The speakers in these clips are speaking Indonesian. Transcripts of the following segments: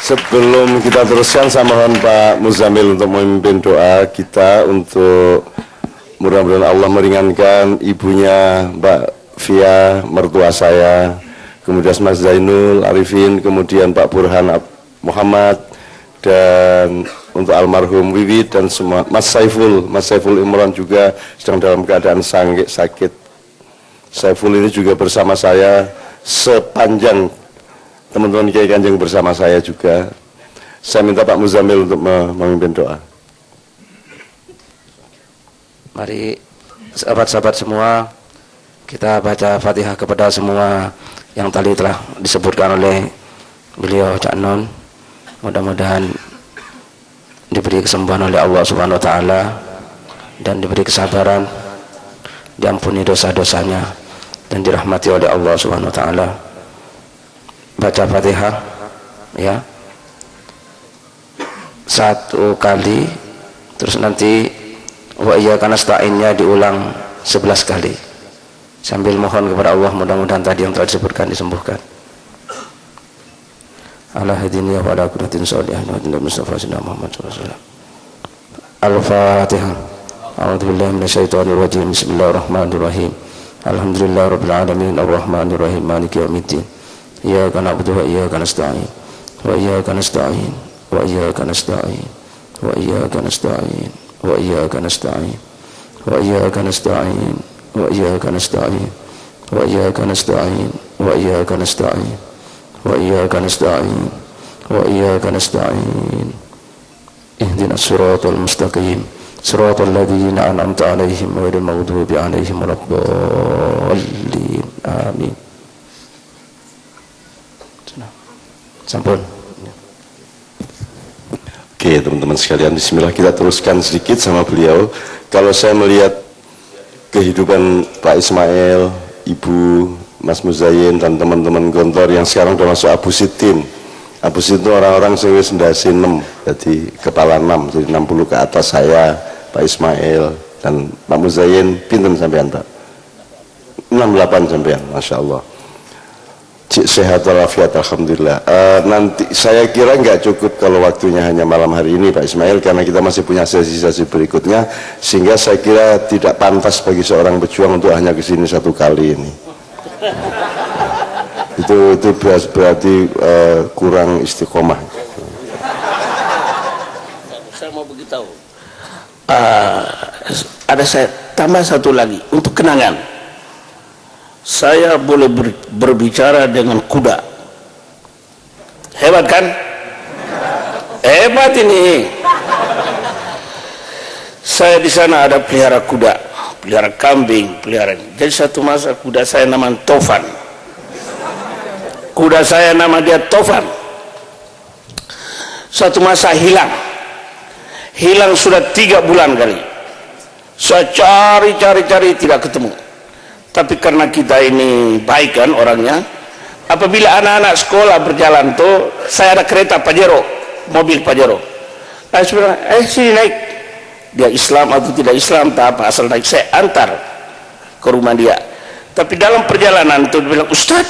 Sebelum kita teruskan, saya mohon Pak Muzamil untuk memimpin doa kita untuk mudah-mudahan Allah meringankan ibunya Mbak Via, mertua saya, kemudian Mas Zainul Arifin, kemudian Pak Burhan Muhammad, dan untuk almarhum Wiwi dan semua, Mas Saiful Imran juga sedang dalam keadaan sakit. Saiful ini juga bersama saya sepanjang teman-teman Kiai Kanjeng bersama saya juga. Saya minta Pak Muzamil untuk memimpin doa. Mari sahabat-sahabat semua, kita baca Fatihah kepada semua yang tadi telah disebutkan oleh beliau Cak Non. Mudah-mudahan diberi kesembuhan oleh Allah Subhanahu wa taala dan diberi kesabaran, diampuni dosa-dosanya dan dirahmati oleh Allah Subhanahu wa taala. Baca Fatihah ya 1 kali, terus nanti wa iyyaka nasta'innya diulang 11 kali sambil mohon kepada Allah mudah-mudahan tadi yang telah disebutkan disembuhkan. Ala hadiniya wa ala kudratin salihah wa ala Mustafa Sayyidina Muhammad sallallahu alaihi wasallam. Al-Fatihah. A'udzu billahi minasyaitonir rajim. Bismillahirrahmanirrahim. Alhamdulillahirabbil alamin arrahmanir rahim maliki yaumiddin. Iyyaka na'budu wa iyyaka nasta'in. Wa iyyaka nasta'in. Wa iyyaka nasta'in. Wa iyyaka nasta'in. Wa iyyaka nasta'in. Wa iyyaka nasta'in. Wa iyyaka nasta'in. Wa iyyaka nasta'in. Wa iyyaka nasta'in. Wa iyyaka nasta'in. Wa iyyaka nasta'in. Ihdinas siratal mustaqim. Siratal ladzina an'amta 'alaihim ghairil maghdubi 'alaihim waladdallin. Amin. Sampun. Oke teman-teman sekalian, bismillah, kita teruskan sedikit sama beliau. Kalau saya melihat kehidupan Pak Ismail, Ibu, Mas Muzayin dan teman-teman Gontor yang sekarang sudah masuk Abu Sitin. Abu Sitin itu orang-orang yang sendasi 6, jadi kepala 6, jadi 60 ke atas saya, Pak Ismail dan Pak Muzayin. Pinten sampean Pak? 68 sampean, Masya Allah. Sehat walafiat, alhamdulillah. Nanti saya kira nggak cukup kalau waktunya hanya malam hari ini Pak Ismail, karena kita masih punya sesi-sesi berikutnya, sehingga saya kira tidak pantas bagi seorang pejuang untuk hanya kesini 1 kali ini. itu berarti kurang istiqomah. Saya mau beritahu. Ada saya tambah 1 lagi untuk kenangan. Saya boleh berbicara dengan kuda. Hebat kan? Hebat ini. Saya di sana ada pelihara kuda, pelihara kambing, pelihara. Jadi satu masa kuda saya nama Tovan. Kuda saya nama dia Tovan. Satu masa hilang. Hilang sudah 3 bulan kali. Saya cari tidak ketemu. Tapi karena kita ini baik kan orangnya, apabila anak-anak sekolah berjalan tuh, saya ada kereta Pajero, mobil Pajero. Saya bilang, sini naik. Dia Islam atau tidak Islam, tak apa, asal naik, saya antar ke rumah dia. Tapi dalam perjalanan tuh dia bilang, Ustaz,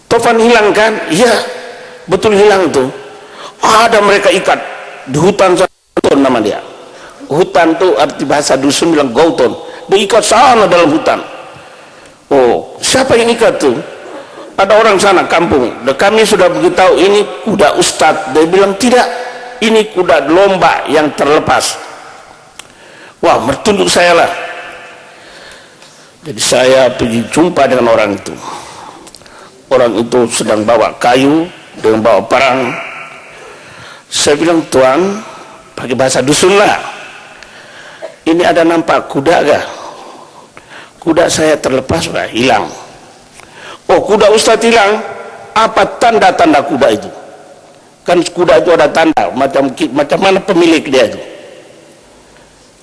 Tovan hilang kan? Iya, betul hilang tuh. Ada mereka ikat di hutan Gauton nama dia. Hutan tuh arti bahasa dusun bilang Gauton. Diikat sana dalam hutan. Oh, siapa yang ikat tuh? Ada orang sana kampung. Dan kami sudah beritahu ini kuda Ustadz. Dia bilang tidak, ini kuda lomba yang terlepas. Wah, mertunduk saya lah. Jadi saya pergi jumpa dengan orang itu. Orang itu sedang bawa kayu dengan bawa parang. Saya bilang, Tuan, pakai bahasa dusun lah. Ini ada nampak kuda gak? Kuda saya terlepas, Pak, hilang. Oh, kuda Ustadz hilang. Apa tanda-tanda kuda itu? Kan kuda itu ada tanda, macam mana pemilik dia itu?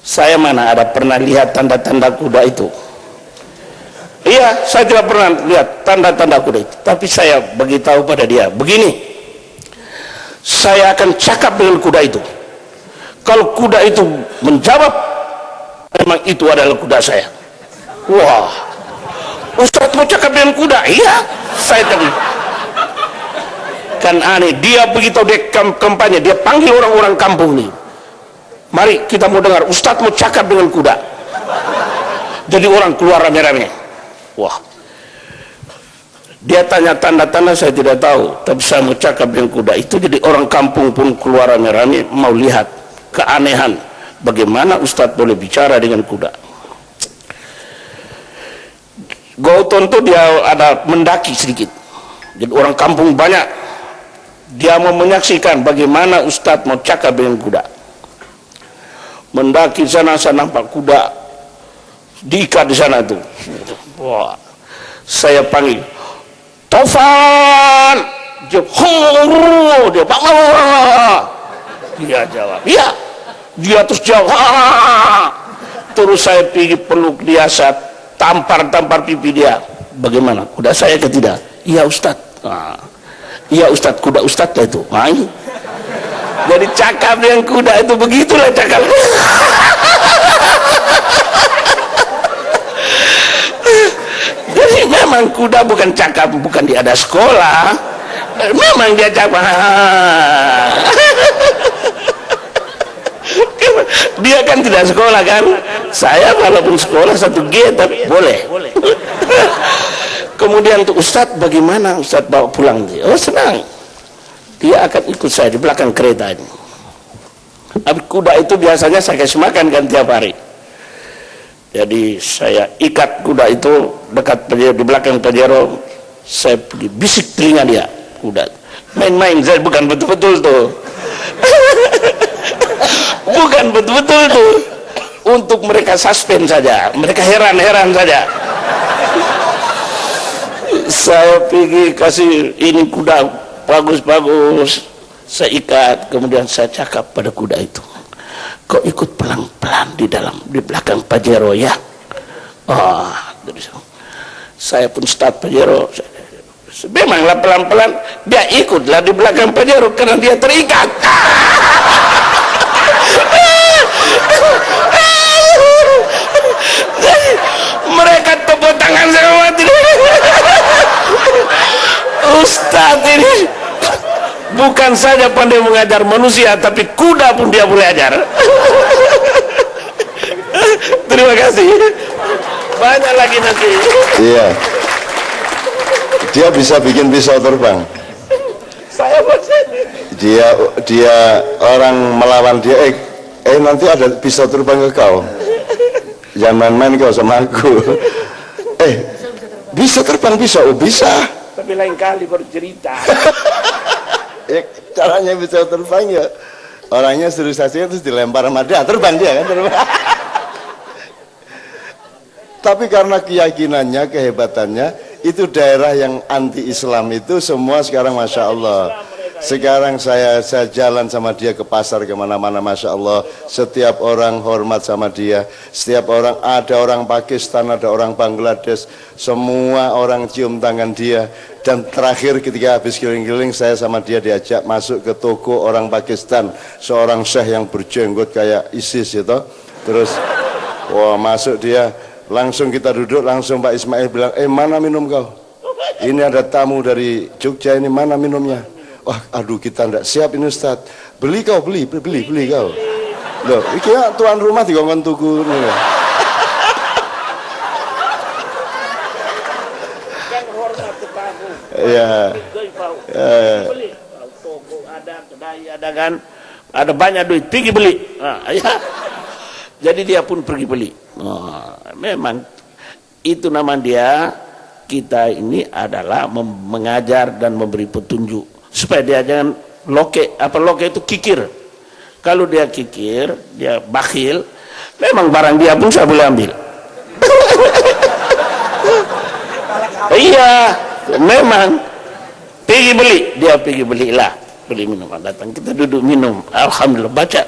Saya mana ada pernah lihat tanda-tanda kuda itu? Iya, saya tidak pernah lihat tanda-tanda kuda itu. Tapi saya beritahu pada dia, begini, saya akan cakap dengan kuda itu. Kalau kuda itu menjawab, memang itu adalah kuda saya. Wah, Ustadz mau cakap dengan kuda? Iya, saya tadi. kan aneh, dia begitu dia kampanye, dia panggil orang-orang kampung nih, mari kita mau dengar Ustadz mau cakap dengan kuda. Jadi orang keluar rame-rame. Wah, dia tanya tanda-tanda saya tidak tahu, tapi saya mau cakap dengan kuda itu. Jadi orang kampung pun keluar rame-rame mau lihat keanehan bagaimana Ustadz boleh bicara dengan kuda. Gauton tuh dia ada mendaki sedikit, jadi orang kampung banyak, dia mau menyaksikan bagaimana Ustadz mau cakap dengan kuda. Mendaki sana, saya nampak kuda diikat di sana tuh. Wah, saya panggil Taufan, dia bangun, dia jawab iya, dia terus jawab. Terus saya pergi peluk dia, saya tampar pipi dia. Bagaimana kuda saya ke tidak? Iya Ustadz. Iya Ustadz, kuda Ustadz itu. Jadi cakap dengan kuda itu begitulah cakapnya. Jadi memang kuda bukan cakap, bukan dia ada sekolah, memang dia cakap. Dia kan tidak sekolah kan, saya walaupun sekolah 1G tapi boleh. Kemudian untuk Ustadz, bagaimana Ustadz bawa pulang dia? Oh senang, dia akan ikut saya di belakang kereta ini. Tapi kuda itu biasanya saya kasih makan kan tiap hari. Jadi saya ikat kuda itu dekat Pajero, di belakang Pajero, saya pergi bisik telinga dia kuda. Main-main, saya bukan betul-betul tuh. Bukan betul-betul tuh, untuk mereka suspend saja, mereka heran-heran saja. Saya pergi kasih ini kuda bagus-bagus, saya ikat, kemudian saya cakap pada kuda itu, kau ikut pelan-pelan di belakang Pajero ya. Saya pun start Pajero, memanglah pelan-pelan, dia ikutlah di belakang Pajero karena dia terikat. Mereka tepuk tangan sama mati. Ustadz ini bukan saja pandai mengajar manusia, tapi kuda pun dia boleh ajar. Terima kasih. Banyak lagi nanti. Iya. Dia bisa bikin pisau terbang. Saya Dia orang melawan dia. Nanti ada pisau terbang ke kau. Jangan main-main kau sama aku. Bisa terbang pisau? Oh, bisa. Tapi lain kali baru cerita. Caranya bisa terbang ya, orangnya suruh saja terus dilempar sama dia, terbang dia kan, terbang. Tapi karena keyakinannya, kehebatannya, itu daerah yang anti Islam itu semua sekarang Masya Allah. Sekarang saya jalan sama dia ke pasar kemana-mana, Masya Allah, setiap orang hormat sama dia, setiap orang, ada orang Pakistan, ada orang Bangladesh, semua orang cium tangan dia. Dan terakhir ketika habis keliling-keliling, saya sama dia diajak masuk ke toko orang Pakistan, seorang syekh yang berjenggot kayak ISIS itu. Terus wah, masuk dia, langsung kita duduk, langsung Pak Ismail bilang, mana minum kau? Ini ada tamu dari Jogja, ini mana minumnya? Wah, aduh, kita tidak siap ini Ustaz. Beli kau, beli kau. Loh, ini tuan rumah dikongkon tuku. Kan hormat tetamu. Iya. Toko ada, kedai ada kan. Ada banyak duit, pergi beli. Ya. Jadi dia pun pergi beli. Memang itu nama dia. Kita ini adalah mengajar dan memberi petunjuk supaya dia jangan loke itu kikir. Kalau dia kikir, dia bakhil, memang barang dia pun saya boleh ambil. Iya, memang pergi beli, dia pergi belilah, beli minuman, datang kita duduk minum, alhamdulillah, baca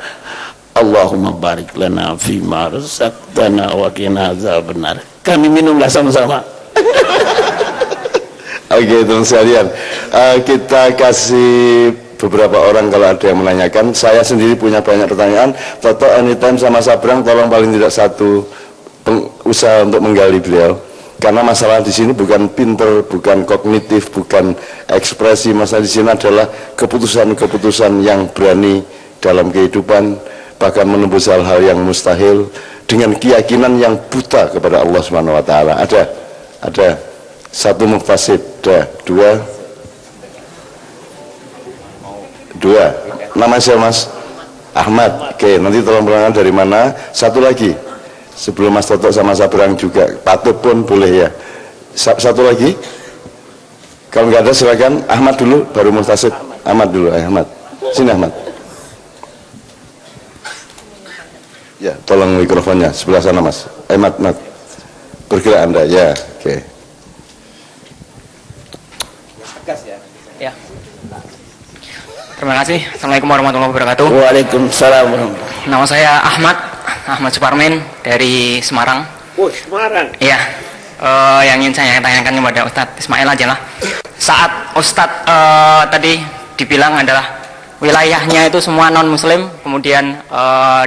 Allahumma barik lana fima razaqtana wa qina azabannar. Kami minumlah sama-sama. Oke, teman sekalian, kita kasih beberapa orang kalau ada yang menanyakan. Saya sendiri punya banyak pertanyaan. Toto anytime sama Sabrang, tolong paling tidak satu usaha untuk menggali beliau. Karena masalah di sini bukan pinter, bukan kognitif, bukan ekspresi. Masalah di sini adalah keputusan-keputusan yang berani dalam kehidupan, bahkan menembus hal-hal yang mustahil dengan keyakinan yang buta kepada Allah Subhanahu wa taala. Ada satu mufasid, dua. Nama saya Mas Ahmad. Oke, nanti tolong perkenalkan dari mana. Satu lagi sebelum Mas Toto sama Sabrang juga, Patut pun boleh ya. Satu lagi, kalau nggak ada silakan Ahmad dulu, baru Mustasid. Ahmad dulu, Ahmad. Sini Ahmad. Ya, tolong mikrofonnya sebelah sana Mas. Ahmad, bergerak Anda ya. Oke. Ya. Terima kasih. Assalamualaikum warahmatullahi wabarakatuh. Waalaikumsalam warahmatullahi. Nama saya Ahmad Suparmen dari Semarang. Oh, Semarang. Iya. Yang ingin saya tanyakan kepada Ustadz Ismail aja lah. Saat Ustadz tadi dibilang adalah wilayahnya itu semua non Muslim, kemudian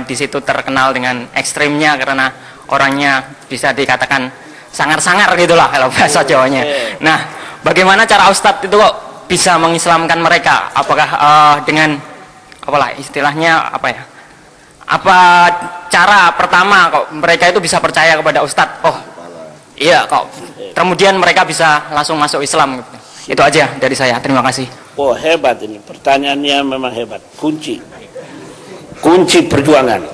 di situ terkenal dengan ekstrimnya karena orangnya bisa dikatakan sangar-sangar gitulah kalau bahasa Jawanya. Nah, bagaimana cara Ustadz itu kok bisa mengislamkan mereka? Apakah dengan apalah istilahnya apa ya? Apa cara pertama kok mereka itu bisa percaya kepada Ustadz? Oh, iya kok. Kemudian mereka bisa langsung masuk Islam gitu. Itu aja dari saya. Terima kasih. Oh, hebat ini. Pertanyaannya memang hebat. Kunci perjuangan.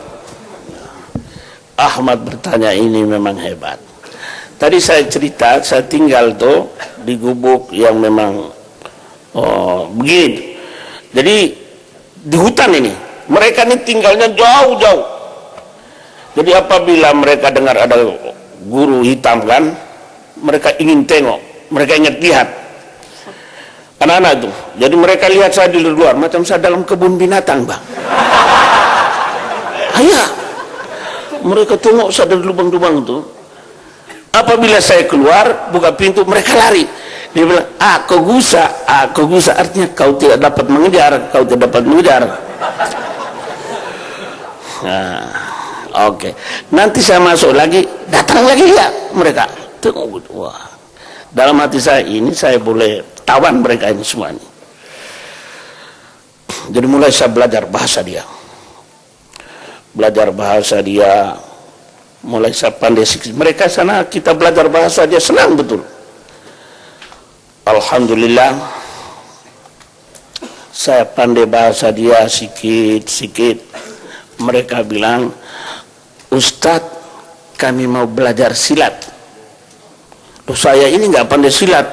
Ahmad bertanya ini memang hebat. Tadi saya cerita, saya tinggal tuh di gubuk yang memang begini. Jadi di hutan ini, mereka ini tinggalnya jauh-jauh. Jadi apabila mereka dengar ada guru hitam kan, mereka ingin tengok, mereka ingat lihat. Anak-anak itu, jadi mereka lihat saya di luar, macam saya dalam kebun binatang bang. Ayah, mereka tengok saya dari lubang-lubang itu. Apabila saya keluar, buka pintu, mereka lari. Dia bilang, kau gusa, artinya kau tidak dapat mengejar, Nah, oke. Nanti saya masuk lagi, datang lagi ya mereka. Tengok, wah. Dalam hati saya ini saya boleh tawan mereka ini semua ini. Jadi mulai saya belajar bahasa dia. Mulai saya pandai mereka sana, kita belajar bahasa dia senang betul. Alhamdulillah saya pandai bahasa dia sikit-sikit. Mereka bilang, Ustadz kami mau belajar silat. Loh, saya ini nggak pandai silat,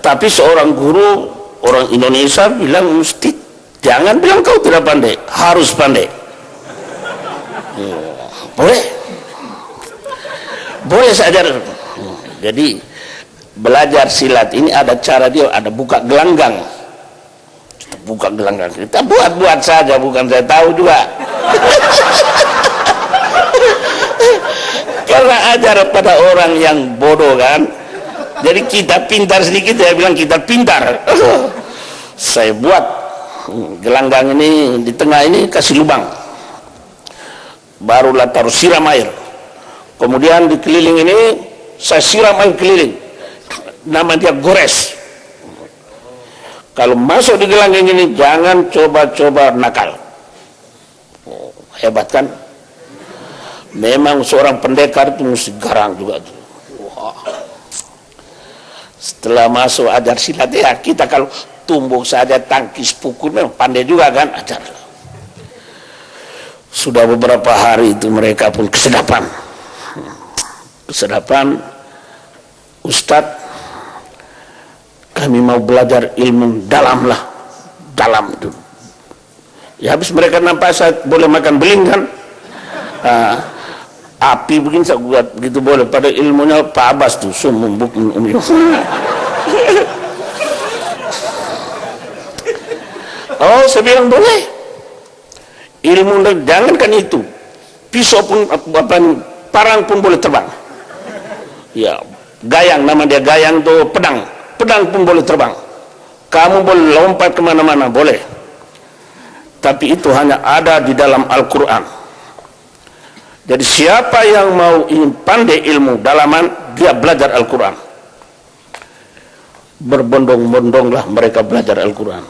tapi seorang guru orang Indonesia bilang, mesti jangan bilang kau tidak pandai, harus pandai. Boleh saya ajar. Jadi belajar silat ini ada cara dia, ada buka gelanggang. Kita buat saja, bukan saya tahu juga. Karena ajar pada orang yang bodoh kan, jadi kita pintar sedikit, saya bilang kita pintar. Saya buat gelanggang ini di tengah ini, kasih lubang, barulah taruh siram air, kemudian di keliling ini saya siram air keliling, nama dia gores. Kalau masuk di gelanggang ini jangan coba-coba nakal. Hebat kan? Memang seorang pendekar itu mesti garang juga tuh. Wah. Setelah masuk ajar silat ya, kita kalau tumbuk saja, tangkis, pukul, memang pandai juga kan ajar. Sudah beberapa hari itu mereka pun kesedapan. Ustadz, kami mau belajar ilmu dalam itu. Ya habis mereka nampak saya boleh makan beling kan. Api begini saya buat begitu boleh, pada ilmunya Pak Abbas tuh sumbuk. Oh, saya bilang boleh. Ilmu jangankan itu, pisau pun parang pun boleh terbang. Ya, gayang, nama dia gayang tuh, pedang pun boleh terbang. Kamu boleh lompat kemana-mana boleh. Tapi itu hanya ada di dalam Al-Quran. Jadi siapa yang mau ingin pandai ilmu dalaman, giat belajar Al-Quran. Berbondong-bondonglah mereka belajar Al-Quran.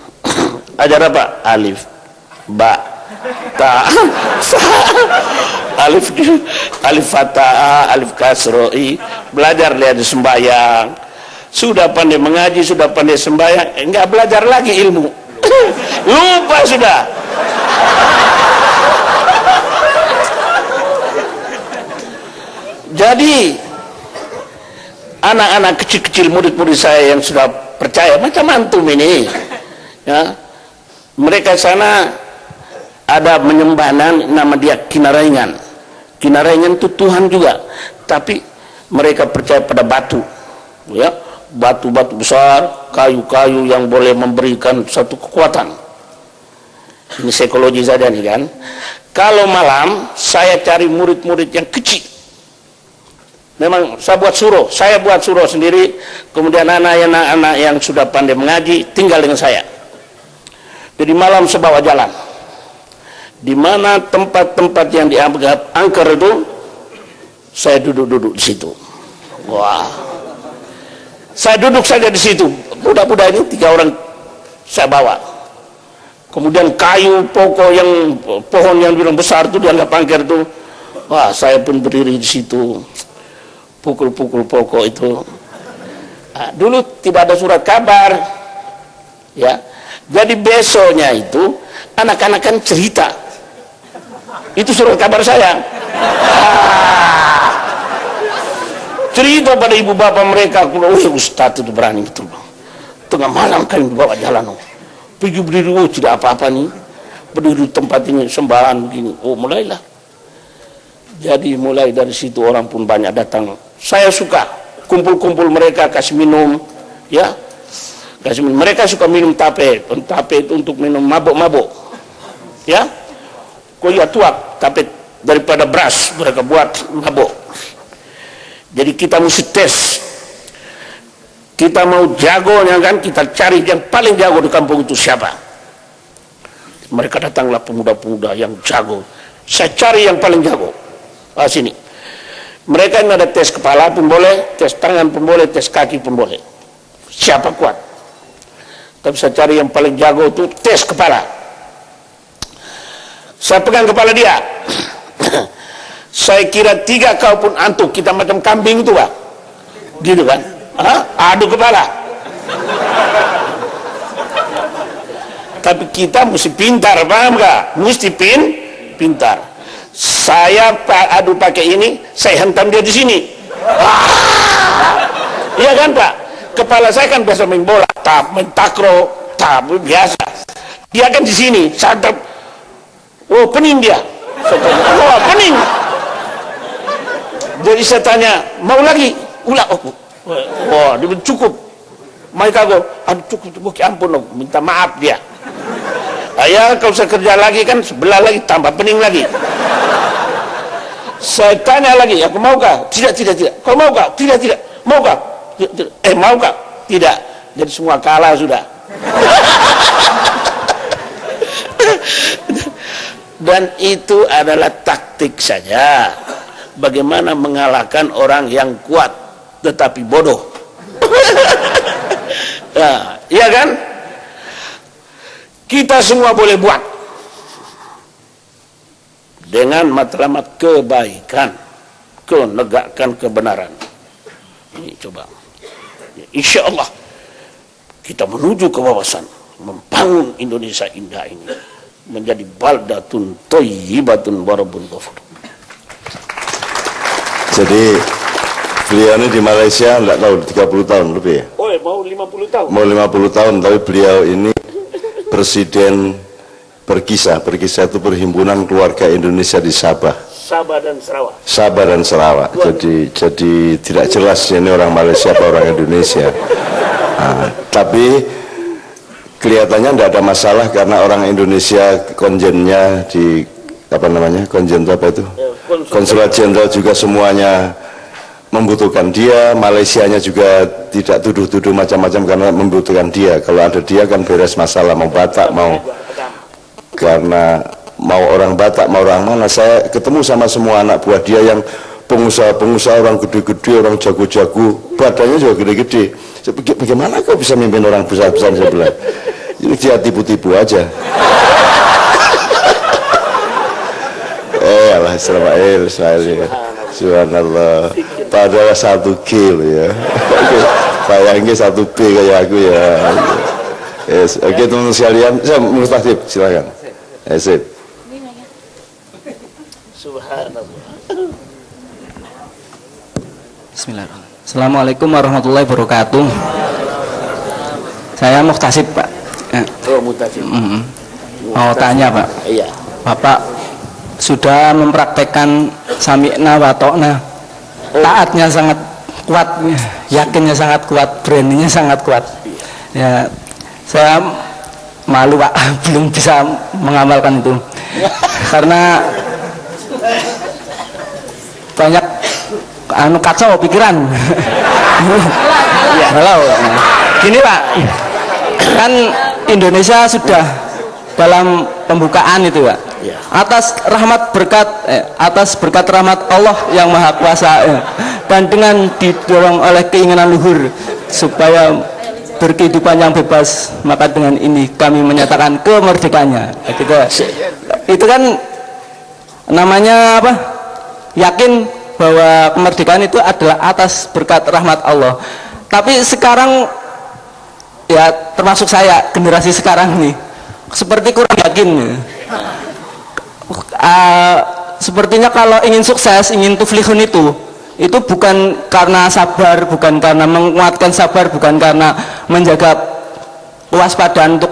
Ajar apa? Alif, ba, ta, sa, alif fatah, alif kasroi. Belajar lihat sembahyang. Sudah pandai mengaji, sudah pandai sembahyang, enggak belajar lagi ilmu. Lupa sudah. Jadi anak-anak kecil-kecil, murid-murid saya yang sudah percaya macam antum ini, ya, mereka sana ada menyembahan nama dia Kinaraingan. Kinaraingan itu Tuhan juga, tapi mereka percaya pada batu, ya, batu-batu besar, kayu-kayu yang boleh memberikan satu kekuatan. Ini psikologi saja nih kan. Kalau malam saya cari murid-murid yang kecil. Memang saya buat surau sendiri, kemudian anak-anak yang sudah pandai mengaji tinggal dengan saya. Jadi malam saya bawa jalan. Di mana tempat-tempat yang dianggap angker itu, saya duduk-duduk di situ. Wah, saya duduk saja di situ. Budak-budak ini 3 orang saya bawa. Kemudian kayu pokok yang pohon yang bilang besar itu dianggap angker itu, wah saya pun berdiri di situ. Pukul-pukul pokok itu. Nah, dulu tidak ada surat kabar, ya. Jadi besoknya itu anak-anak kan cerita. Itu surat kabar saya. Cerita pada ibu bapak mereka, Ustaz itu berani betul bang. Tengah malam kami bawa jalan, pergi berdiri, tidak apa-apa nih. Berdiri di tempat ini sembahan begini. Mulailah. Jadi mulai dari situ orang pun banyak datang. Saya suka kumpul-kumpul mereka, kasih minum, ya, kasih minum. Mereka suka minum tape itu untuk minum mabuk-mabuk, ya, koyak tuak, tape daripada beras mereka buat mabuk. Jadi kita mesti tes, kita mau jagonya kan, kita cari yang paling jago di kampung itu siapa. Mereka datanglah pemuda-pemuda yang jago. Saya cari yang paling jago. Sini. Mereka ini ada tes kepala pun boleh, tes tangan pun boleh, tes kaki pun boleh. Siapa kuat? Tapi saya cari yang paling jago itu tes kepala. Saya pegang kepala dia. Saya kira 3 kau pun antuk, kita macam kambing itu Pak. Gitu kan? Adu kepala. Tapi kita mesti pintar, paham gak? Mesti pintar. Saya adu pakai ini, saya hentam dia di sini. Iya kan Pak? Kepala saya kan biasa main bola, main takraw, biasa. Dia kan di sini, sadap. Pening dia. Pening. Jadi saya tanya, mau lagi? Ulah. Dia cukup. Mereka go, aduh cukup, ampun, minta maaf dia. Ya kalau saya kerja lagi kan sebelah lagi tambah pening lagi. Saya tanya lagi, aku maukah? Tidak. Kau maukah? Tidak. Maukah? Tidak. Maukah? Tidak. Jadi semua kalah sudah. Dan itu adalah taktik saja. Bagaimana mengalahkan orang yang kuat tetapi bodoh. Nah, iya kan? Kita semua boleh buat dengan matlamat kebaikan, menegakkan kebenaran. Ini coba, insya Allah kita menuju ke wawasan, membangun Indonesia indah ini menjadi baldatun thayyibatun warabun ghafur. Jadi beliau ini di Malaysia enggak tahu 30 tahun lebih ya? Mau 50 tahun. Mau 50 tahun, tapi beliau ini Presiden Berkisah itu Perhimpunan Keluarga Indonesia di Sabah dan Sarawak. Jadi tidak jelas ini orang Malaysia atau orang Indonesia. Tapi kelihatannya tidak ada masalah karena orang Indonesia konjennya di konjen apa itu? Konsulat Jenderal juga semuanya membutuhkan dia. Malaysianya juga tidak tuduh-tuduh macam-macam karena membutuhkan dia. Kalau ada dia kan beres masalah, mau Batak, karena mau orang Batak, mau orang mana. Saya ketemu sama semua anak buah dia yang pengusaha-pengusaha, orang gede-gede, orang jago-jago, badannya juga gede-gede. Bagaimana kau bisa mimpin orang besar-besar sebelah? Ini dia tipu-tipu aja. Allah Ismail ya. Subhanallah. Padahal 1 kilo ya. Bayangin 1 B kayak aku ya. Yes. Oke teman-teman sekalian, saya Mustahib, silakan. Sip. Subhanallah. Bismillahirrahmanirrahim. Assalamualaikum warahmatullahi wabarakatuh. Saya Muhtasib, Pak. Oh, Muhtasib. Mau tanya, Pak. Iya. Bapak sudah mempraktekkan sami'na wa ta'na. Taatnya sangat kuat, yakinnya sangat kuat, beraninya sangat kuat. Ya, saya malu, Pak, belum bisa mengamalkan itu. Karena banyak kacau pikiran. Halo. Gini, Pak. Kan Indonesia sudah dalam pembukaan itu, Pak. Atas berkat rahmat Allah yang Maha Kuasa, dan dengan didorong oleh keinginan luhur supaya berkehidupan yang bebas, maka dengan ini kami menyatakan kemerdekaannya. Itu kan namanya apa? Yakin bahwa kemerdekaan itu adalah atas berkat rahmat Allah. Tapi sekarang ya, termasuk saya, generasi sekarang nih, seperti kurang yakin. Sepertinya kalau ingin sukses, ingin tuflihun itu bukan karena sabar, bukan karena menguatkan sabar, bukan karena menjaga kewaspadaan untuk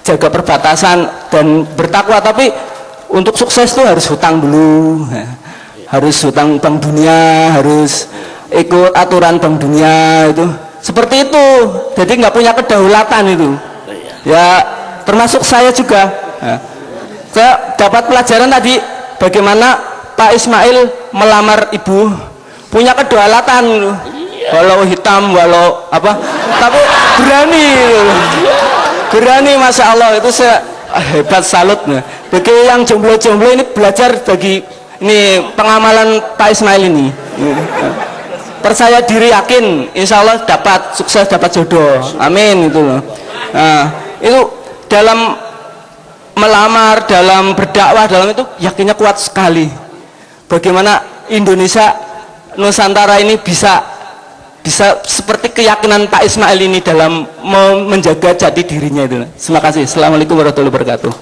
jaga perbatasan dan bertakwa, tapi untuk sukses itu harus hutang dulu, harus hutang Bank Dunia, harus ikut aturan Bank Dunia, itu seperti itu. Jadi nggak punya kedaulatan itu ya, termasuk saya juga. Saya dapat pelajaran tadi bagaimana Pak Ismail melamar ibu, punya kedaulatan, walau hitam, walau apa, tapi berani, Masya Allah. Itu saya hebat, salut. Bagi yang jomblo-jomblo ini belajar, bagi ini pengamalan Pak Ismail ini. Percaya diri, yakin, insya Allah dapat sukses, dapat jodoh, amin. Itu loh. Nah, itu dalam melamar, dalam berdakwah, dalam itu yakinnya kuat sekali. Bagaimana Indonesia, Nusantara ini bisa seperti keyakinan Pak Ismail ini dalam menjaga jati dirinya itu. Terima kasih. Assalamualaikum warahmatullahi wabarakatuh.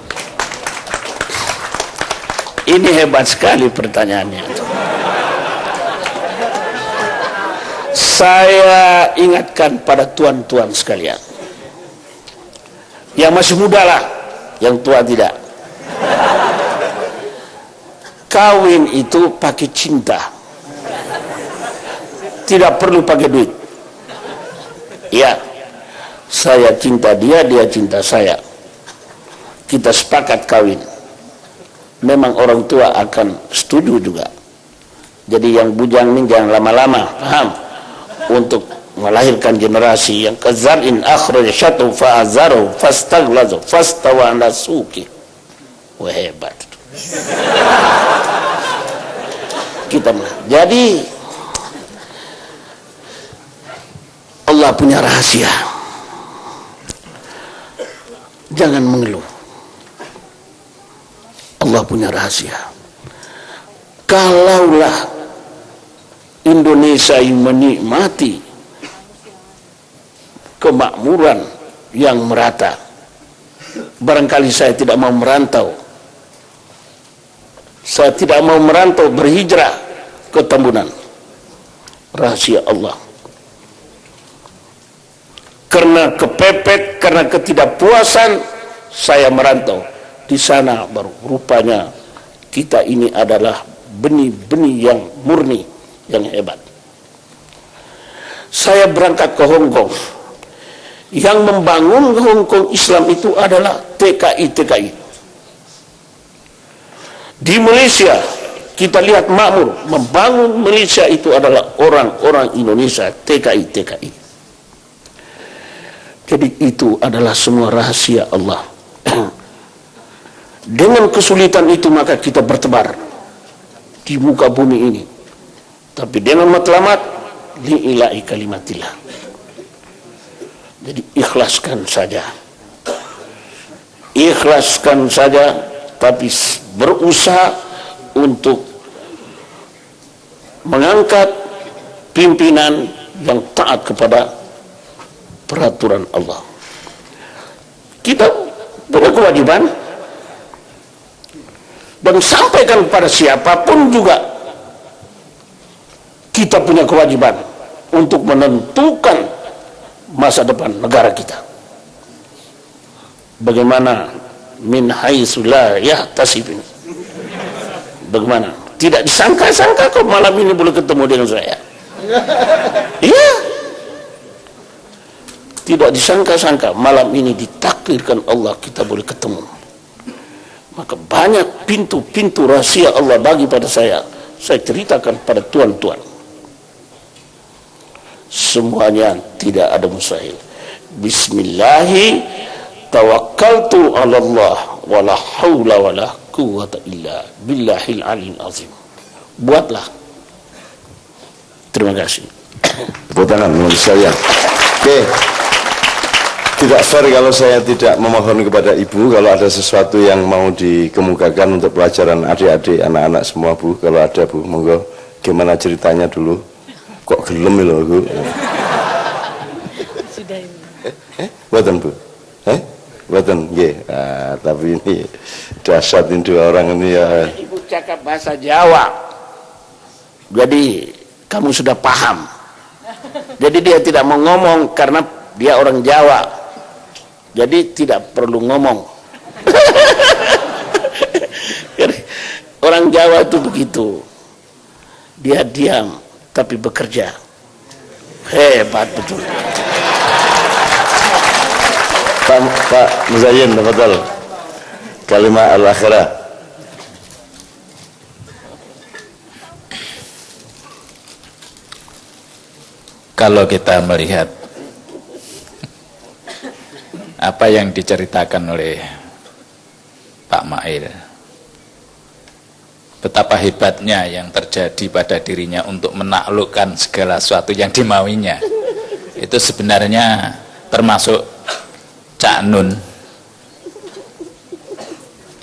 Ini hebat sekali pertanyaannya. Saya ingatkan pada tuan-tuan sekalian, yang masih muda lah, yang tua tidak. Kawin itu pakai cinta, tidak perlu pakai duit. Ya, saya cinta dia, dia cinta saya, kita sepakat kawin. Memang orang tua akan setuju juga. Jadi yang bujang ini jangan lama-lama, paham? Untuk melahirkan generasi yang kazar'in akhraj syatu fa'azaru fastaghlazu fastawa ala suki. Wah, hebat. Jadi Allah punya rahasia. Jangan mengeluh. Allah punya rahasia. Kalaulah Indonesia yang menikmati kemakmuran yang merata, barangkali saya tidak mau merantau. Saya tidak mau merantau, berhijrah ke Tambunan. Rahasia Allah. Karena kepepet, karena ketidakpuasan, saya merantau. Di sana baru rupanya kita ini adalah benih-benih yang murni, yang hebat. Saya berangkat ke Hong Kong. Yang membangun Hong Kong Islam itu adalah TKI. Di Malaysia kita lihat makmur, membangun Malaysia itu adalah orang-orang Indonesia, TKI. Jadi itu adalah semua rahasia Allah. Dengan kesulitan itu maka kita bertebar di muka bumi ini. tapi dengan matlamat li'ila'i kalimatillah. Jadi ikhlaskan saja, tapi berusaha untuk mengangkat pimpinan yang taat kepada peraturan Allah. Kita punya kewajiban dan sampaikan kepada siapapun juga, kita punya kewajiban untuk menentukan masa depan negara kita. Bagaimana min haitsu la yahtasib, bagaimana tidak disangka-sangka kok malam ini boleh ketemu dengan saya. Iya, tidak disangka-sangka malam ini ditakdirkan Allah kita boleh ketemu. Maka banyak pintu-pintu rahasia Allah bagi pada saya ceritakan pada tuan-tuan. Semuanya tidak ada mustahil. Bismillahi tawakkaltu ala Allah wala haula wala quwwata illa billahil aliyil azim. Buatlah. Terima kasih. Tepuk tangan menurut saya. Oke. Tidak fair kalau saya tidak memohon kepada ibu kalau ada sesuatu yang mau dikemukakan untuk pelajaran adik-adik, anak-anak semua, Bu. Kalau ada, Bu, monggo. Gimana ceritanya dulu? Kok gelem loh, Bu? Sudah ini. Buatan, Bu? Buatan, nggih. Tapi ini dahsyat ini dua orang ini ya. Ibu cakap bahasa Jawa, jadi kamu sudah paham. Jadi dia tidak mau ngomong karena dia orang Jawa. Jadi tidak perlu ngomong. Orang Jawa itu begitu. Dia diam tapi bekerja. Hebat betul. Pak Muzayyin, tafadhal. Kalimat al-akhirah. Kalau kita melihat apa yang diceritakan oleh Pak Mail, betapa hebatnya yang terjadi pada dirinya untuk menaklukkan segala sesuatu yang dimauinya, itu sebenarnya termasuk Cak Nun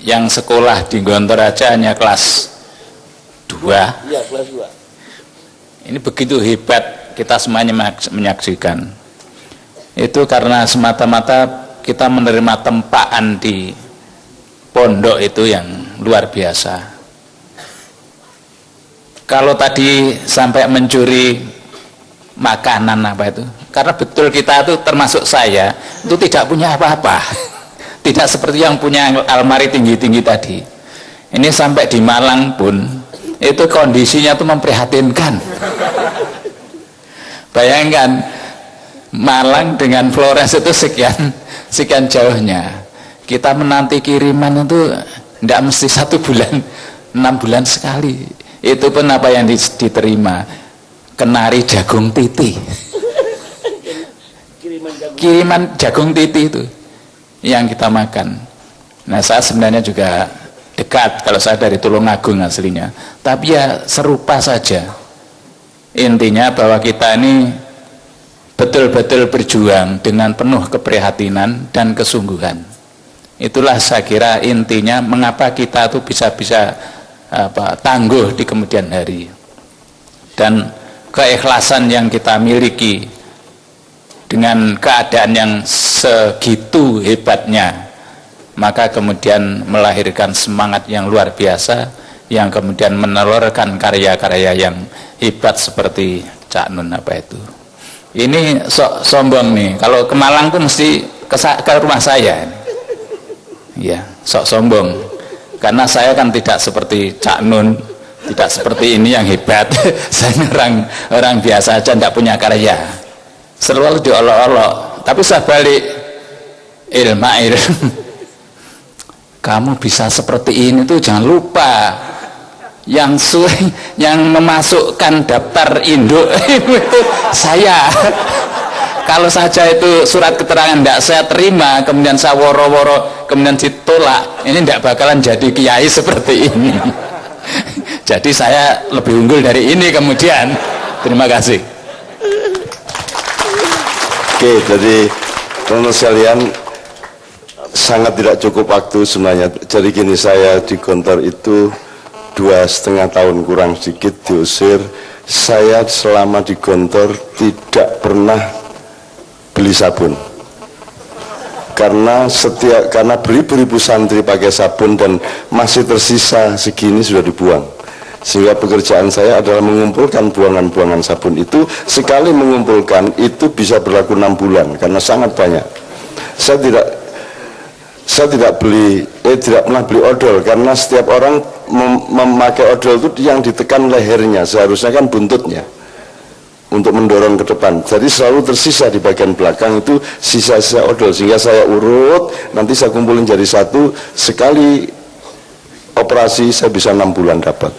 yang sekolah di Gontor aja hanya kelas 2. Iya, kelas 2. Ini begitu hebat, kita semuanya menyaksikan. Itu karena semata-mata kita menerima tempaan di pondok itu yang luar biasa. Kalau tadi sampai mencuri makanan apa itu, karena betul kita itu termasuk saya itu tidak punya apa-apa. Tidak seperti yang punya almari tinggi-tinggi tadi. Ini sampai di Malang pun itu kondisinya tuh memprihatinkan. Bayangkan Malang dengan Flores itu sekian jauhnya. Kita menanti kiriman itu tidak mesti 1 bulan, 6 bulan sekali. Itu pun apa yang diterima, kenari jagung titi. Kiriman jagung titi itu yang kita makan. Nah, saya sebenarnya juga dekat, kalau saya dari Tulungagung aslinya, tapi ya serupa saja. Intinya bahwa kita ini betul-betul berjuang dengan penuh keprihatinan dan kesungguhan. Itulah saya kira intinya mengapa kita tuh bisa tangguh di kemudian hari. Dan keikhlasan yang kita miliki dengan keadaan yang segitu hebatnya, maka kemudian melahirkan semangat yang luar biasa yang kemudian menelurkan karya-karya yang hebat seperti Cak Nun apa itu. Ini sombong nih, kalau ke Malang tuh mesti ke rumah saya. Ya, sok sombong. Karena saya kan tidak seperti Cak Nun, tidak seperti ini yang hebat. Saya orang biasa aja, tidak punya karya. Selalu diolok-olok. Tapi saya balik, Ilmail, kamu bisa seperti ini tuh jangan lupa. Yang memasukkan daftar induk itu saya. Kalau saja itu surat keterangan tidak saya terima, kemudian saya woro-woro, kemudian ditolak, ini tidak bakalan jadi kiai seperti ini. Jadi saya lebih unggul dari ini kemudian. Terima kasih. Oke, jadi teman-teman sekalian, sangat tidak cukup waktu sebenarnya. Jadi gini, saya di Gontor itu 2,5 tahun kurang sedikit diusir. Saya selama di Gontor tidak pernah beli sabun. Karena beribu-ribu santri pakai sabun dan masih tersisa segini sudah dibuang. Sehingga pekerjaan saya adalah mengumpulkan buangan-buangan sabun itu. Sekali mengumpulkan itu bisa berlaku 6 bulan karena sangat banyak. Saya tidak pernah beli odol karena setiap orang memakai odol itu yang ditekan lehernya, seharusnya kan buntutnya untuk mendorong ke depan. Jadi selalu tersisa di bagian belakang itu sisa-sisa odol, sehingga saya urut, nanti saya kumpulin jadi satu, sekali operasi saya bisa 6 bulan dapat.